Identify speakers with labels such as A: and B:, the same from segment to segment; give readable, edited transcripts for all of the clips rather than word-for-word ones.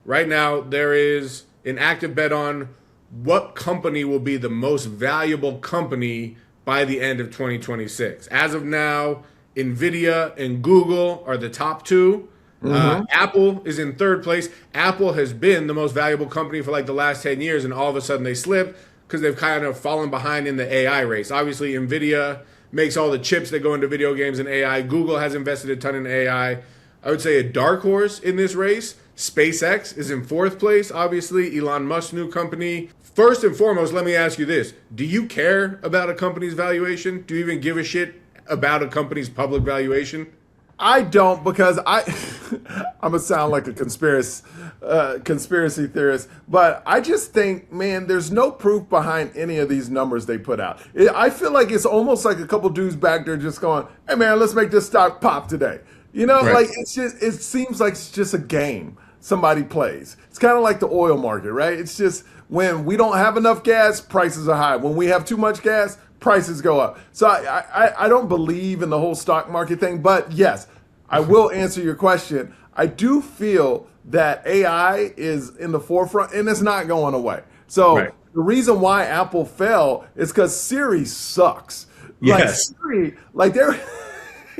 A: right now there is an active bet on what company will be the most valuable company by the end of 2026. As of now, Nvidia and Google are the top two. Apple is in third place. Apple has been the most valuable company for like the last 10 years, and all of a sudden they slip because they've kind of fallen behind in the AI race. Obviously, Nvidia makes all the chips that go into video games and AI. Google has invested a ton in AI. I would say a dark horse in this race, SpaceX is in fourth place, obviously, Elon Musk's new company. First and foremost, let me ask you this. Do you care about a company's valuation? Do you even give a shit about a company's public valuation?
B: I don't, because I'm gonna sound like a conspiracy theorist, but I just think, man, there's no proof behind any of these numbers they put out. I feel like it's almost like a couple dudes back there just going, "Hey, man, let's make this stock pop today." You know,
A: Right.
B: like it seems like it's just a game somebody plays. It's kind of like the oil market, right? It's just when we don't have enough gas, prices are high. When we have too much gas, prices go up. So I don't believe in the whole stock market thing, but yes, I will answer your question. I do feel that AI is in the forefront and it's not going away. So
A: Right.
B: the reason why Apple fell is because Siri sucks. Like
A: Yes.
B: Siri, like they're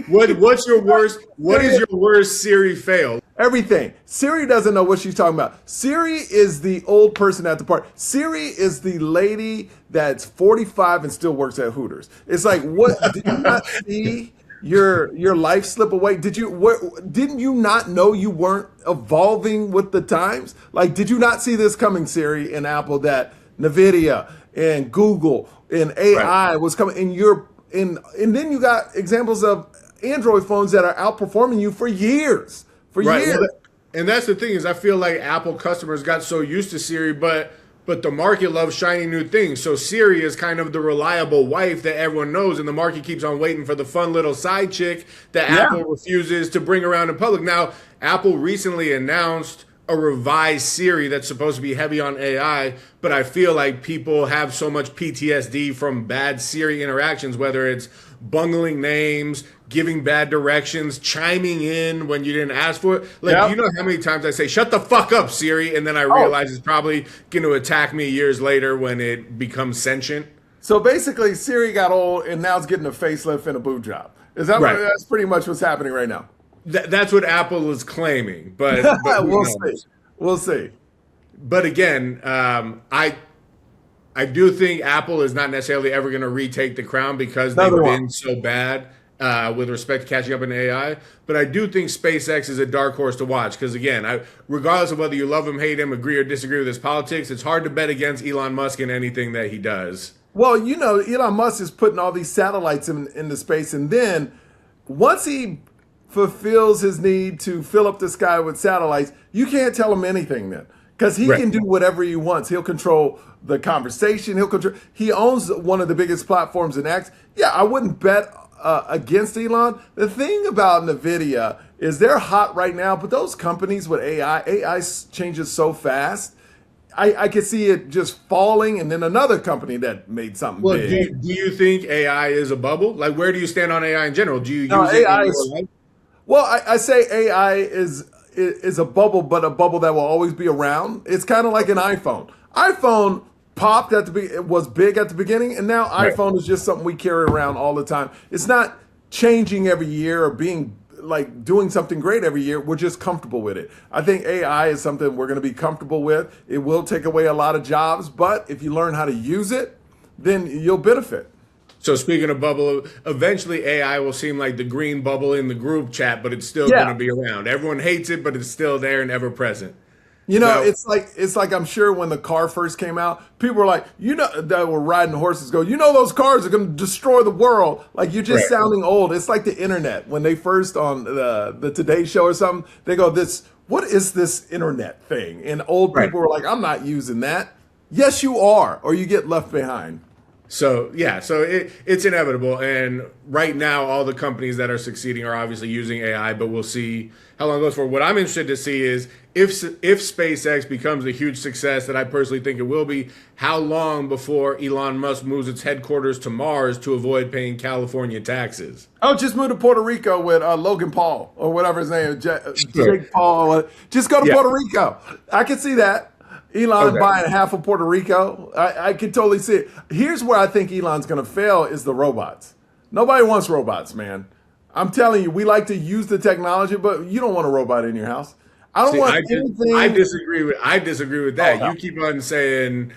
A: What's your worst? What is your worst Siri fail?
B: everything. Siri doesn't know what she's talking about. Siri is the old person at the party. Siri is the lady that's 45 and still works at Hooters. It's like, what did you not see your life slip away? Didn't you not know you weren't evolving with the times? Like, did you not see this coming, Siri and Apple, that Nvidia and Google and AI was coming, and then you got examples of Android phones that are outperforming you for years.
A: Right.
B: Years.
A: And that's the thing is I feel like Apple customers got so used to Siri, but the market loves shiny new things. So Siri is kind of the reliable wife that everyone knows, and the market keeps on waiting for the fun little side chick that Apple refuses to bring around in public. Now, Apple recently announced a revised Siri that's supposed to be heavy on AI, but I feel like people have so much PTSD from bad Siri interactions, whether it's bungling names, giving bad directions, chiming in when you didn't ask for it. Like, do you know how many times I say, "Shut the fuck up, Siri," and then I realize it's probably going to attack me years later when it becomes sentient?
B: So basically, Siri got old and now it's getting a facelift and a boot job. Is that
A: Right.
B: that's pretty much what's happening right now?
A: That's what Apple is claiming, but who
B: We'll
A: knows?
B: see. We'll see.
A: But again, I do think Apple is not necessarily ever going to retake the crown because they've
B: Neither
A: been
B: one.
A: so bad with respect to catching up in AI. But I do think SpaceX is a dark horse to watch because, again, regardless of whether you love him, hate him, agree or disagree with his politics, it's hard to bet against Elon Musk in anything that he does.
B: Well, you know, Elon Musk is putting all these satellites into space, and then once he fulfills his need to fill up the sky with satellites, you can't tell him anything then. Because he
A: Right.
B: can do whatever he wants. He'll control the conversation. He owns one of the biggest platforms in X. Yeah, I wouldn't bet against Elon. The thing about NVIDIA is they're hot right now, but those companies with AI changes so fast. I could see it just falling, and then another company that made something
A: Well,
B: big.
A: do you think AI is a bubble? Like, where do you stand on AI in general? Do you
B: No,
A: use it
B: AI
A: in
B: is-
A: your life?
B: Well, I say AI is a bubble, but a bubble that will always be around. It's kind of like an iPhone. iPhone popped it was big at the beginning, and now
A: Right.
B: iPhone is just something we carry around all the time. It's not changing every year or being like doing something great every year. We're just comfortable with it. I think AI is something we're going to be comfortable with. It will take away a lot of jobs, but if you learn how to use it, then you'll benefit.
A: So speaking of bubble, eventually AI will seem like the green bubble in the group chat, but it's still
B: Yeah.
A: going to be around. Everyone hates it, but it's still there and ever present.
B: You know,
A: No.
B: it's like I'm sure when the car first came out, people were like, you know, that were riding horses go, you know, those cars are going to destroy the world. Like you're just
A: Right.
B: sounding old. It's like the internet when they first on the Today Show or something, they go, what is this internet thing? And old
A: Right.
B: people were like, I'm not using that. Yes, you are, or you get left behind.
A: So yeah, so it's inevitable, and right now all the companies that are succeeding are obviously using AI, but we'll see how long it goes for. What I'm interested to see is if SpaceX becomes a huge success that I personally think it will be, how long before Elon Musk moves its headquarters to Mars to avoid paying California taxes?
B: Oh, just move to Puerto Rico with Logan Paul or whatever his name is, Jake Paul. Just go to Puerto Rico. I can see that. Elon buying half of Puerto Rico. I can totally see it. Here's where I think Elon's going to fail is the robots. Nobody wants robots, man. I'm telling you, we like to use the technology, but you don't want a robot in your house. I don't want anything.
A: I disagree with that. You keep on saying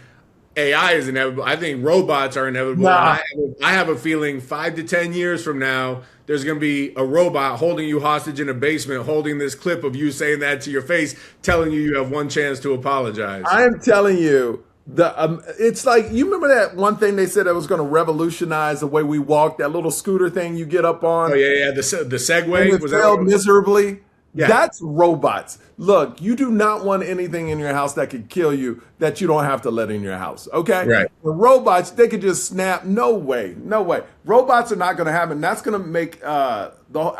A: AI is inevitable. I think robots are inevitable.
B: Nah.
A: I have a feeling 5 to 10 years from now, there's going to be a robot holding you hostage in a basement, holding this clip of you saying that to your face, telling you have one chance to apologize.
B: I am telling you, it's like, you remember that one thing they said that was going to revolutionize the way we walk, that little scooter thing you get up on?
A: Oh, yeah, the Segway?
B: And it failed miserably.
A: Yeah.
B: That's robots. Look, you do not want anything in your house that could kill you that you don't have to let in your house, okay?
A: Right.
B: The robots, they could just snap. No way. No way. Robots are not going to happen. That's going to make, I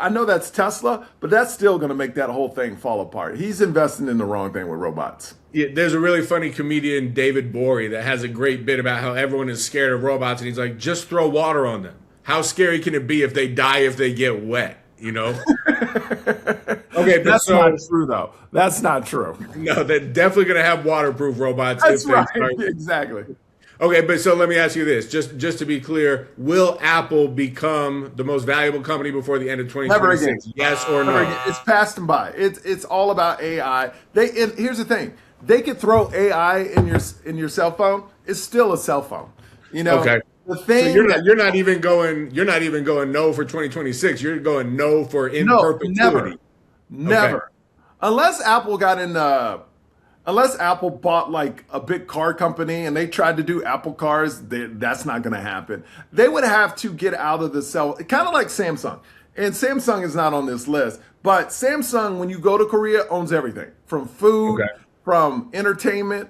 B: know that's Tesla, but that's still going to make that whole thing fall apart. He's investing in the wrong thing with robots.
A: Yeah, there's a really funny comedian, David Bory, that has a great bit about how everyone is scared of robots, and he's like, just throw water on them. How scary can it be if they die if they get wet? You know? Okay, but
B: that's not true, though. That's not true.
A: No, they're definitely going to have waterproof robots.
B: That's right. Exactly.
A: Okay, but so let me ask you this, just to be clear, will Apple become the most valuable company before the end of 2026?
B: Never again.
A: Yes or no?
B: It's passed them by. It's all about AI. Here's the thing. They could throw AI in your cell phone. It's still a cell phone. You know.
A: Okay.
B: The thing
A: so you're not even going no for 2026. You're going no for in perpetuity.
B: Never.
A: Okay.
B: Unless Apple bought like a big car company and they tried to do Apple cars, that's not going to happen. They would have to get out of the cell, kind of like Samsung. And Samsung is not on this list, but Samsung, when you go to Korea, owns everything from food, from entertainment,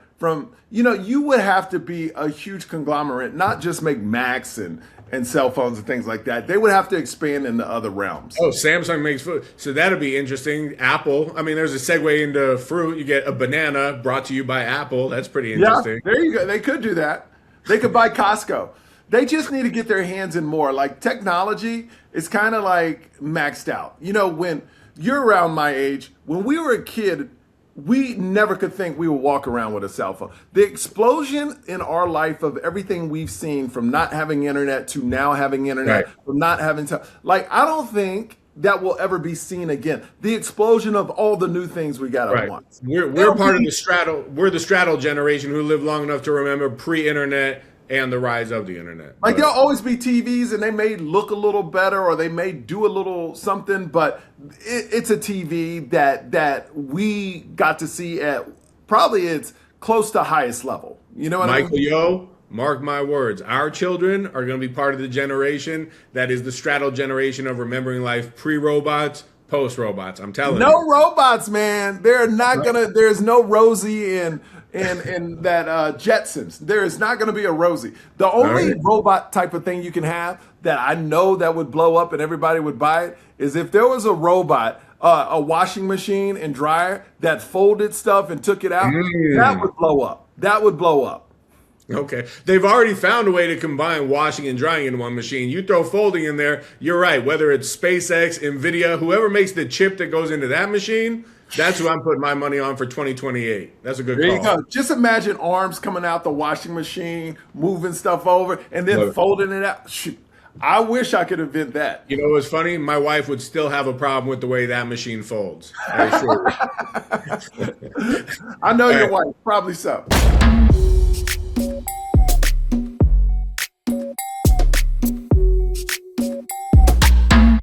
B: you would have to be a huge conglomerate, not just make Macs and cell phones and things like that. They would have to expand into other realms.
A: Oh, Samsung makes food. So that'd be interesting. Apple, I mean, there's a segue into fruit. You get a banana brought to you by Apple. That's pretty interesting.
B: Yeah, there you go. They could do that. They could buy Costco. They just need to get their hands in more. Like technology is kind of like maxed out. You know, when you're around my age, when we were a kid, we never could think we would walk around with a cell phone. The explosion in our life of everything we've seen, from not having internet to now having internet, from not having I don't think that will ever be seen again. The explosion of all the new things we got at once.
A: We're part of the straddle. We're the straddle generation who lived long enough to remember pre-internet and the rise of the internet.
B: Like there'll always be TVs and they may look a little better or they may do a little something, but it's a TV that we got to see at probably its close to highest level. You know what I mean?
A: Michael Yo, mark my words. Our children are going to be part of the generation that is the straddle generation of remembering life pre-robots, post-robots. I'm telling you.
B: No robots, man. They're not gonna. There's no Rosie in that Jetsons. There is not going to be a Rosie. The only robot type of thing you can have that I know that would blow up and everybody would buy it is if there was a robot, a washing machine and dryer that folded stuff and took it out. That would blow up. That would blow up.
A: Okay. They've already found a way to combine washing and drying in one machine. You throw folding in there, you're right. Whether it's SpaceX, NVIDIA, whoever makes the chip that goes into that machine, that's who I'm putting my money on for 2028. That's a good call.
B: There you go. Just imagine arms coming out the washing machine, moving stuff over, and then folding it out. Shoot. I wish I could invent that.
A: You know what's funny? My wife would still have a problem with the way that machine folds.
B: I know your wife. Probably so.